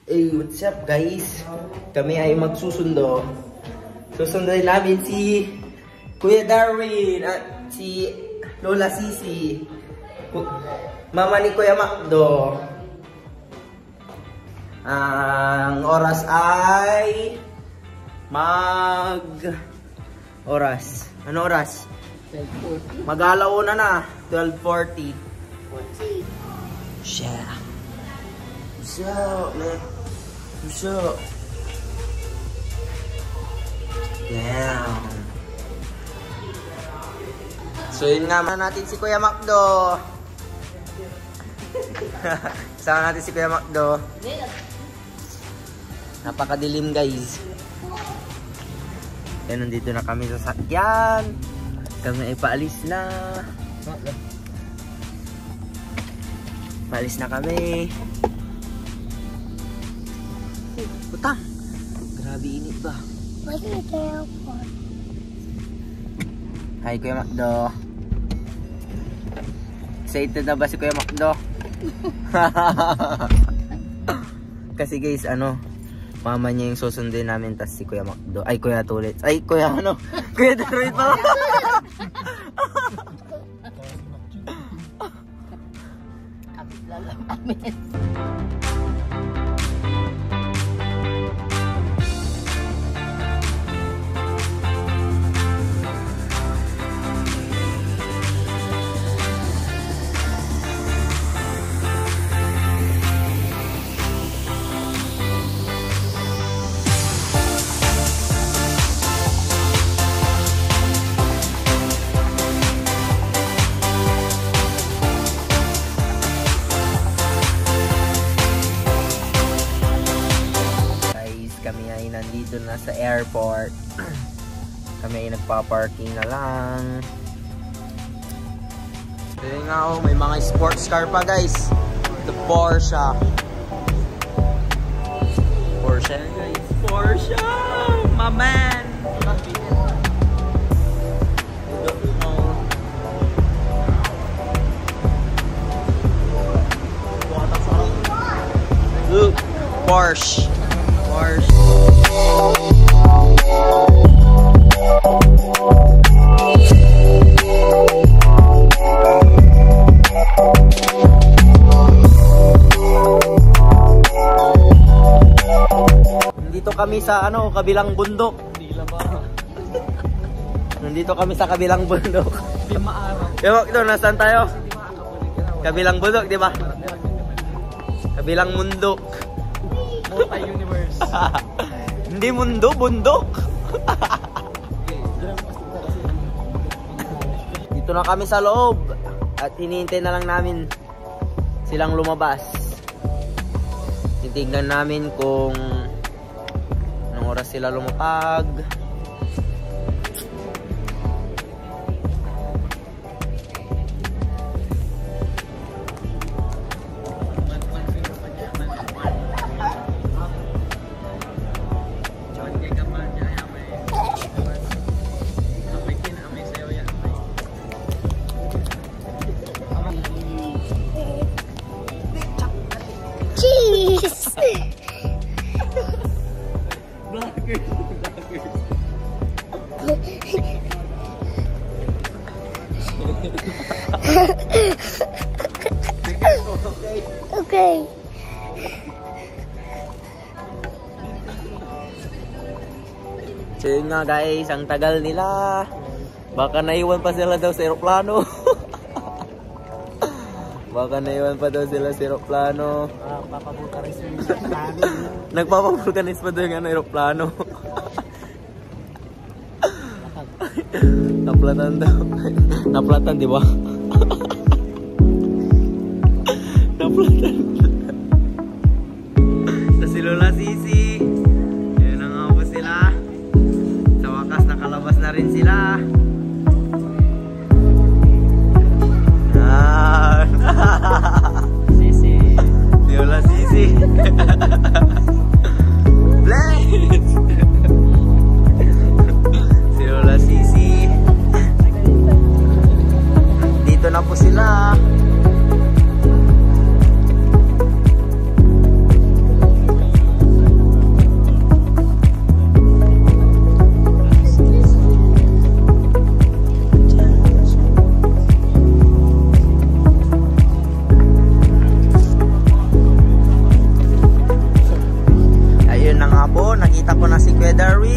Hey, what's up guys? Kami ay magsusundo. Susunduin namin si Kuya Darwin at si Lola Sisi. Mama ni Kuya Macdo. Ang oras ay oras. Ano oras? 12:40. Mag-alauna na. 12:40. Yeah. What's up, man? What's up? Damn. So yun nga man natin si Kuya Macdo. Kasama natin si Kuya Macdo. Napakadilim guys. Yan, nandito na kami sa sakyan. Kami ay paalis na. Paalis na kami. Putang! Grabe init ba? Where's the airport? Hi Kuya Macdo. Excited na ba si Kuya Macdo? Kasi guys, mama niya yung susundin namin, tas si Kuya Macdo. Ay, Kuya Tulit. Ay, Kuya Kuya Darwin pala. Kapit lang namin. Kami ay nandito na sa airport. Kami ay nagpa-parking na lang. Kaya nga may mga sports car pa guys. The Porsche. Porsche guys. Porsche! My man! Look! Porsche! Nandito kami sa kabilang bundok. Nandito kami sa kabilang bundok. Ewan ito, nasaan tayo? Kabilang bundok, di ba? Kabilang mundok. Multi-universe. Hindi mundo, bundok. Dito na kami sa loob. At hinihintay na lang namin silang lumabas. Titignan namin kung anong oras sila lumapag. Okay. So yun nga guys, ang tagal nila. Baka naiwan pa sila daw sa aeroplano. Baka naiwan pa daw sila sa aeroplano. Nagpapavulkanis pa daw yung aeroplano. Naplatan daw. Naplatan, di ba? Naplatan. Sa si Lola Sisi. Yun na nga po sila. Sa wakas, nakalabas na rin sila. Sisi. Si Lola Sisi. Bless! Si Lola Sisi. Dito na po sila. Darwin.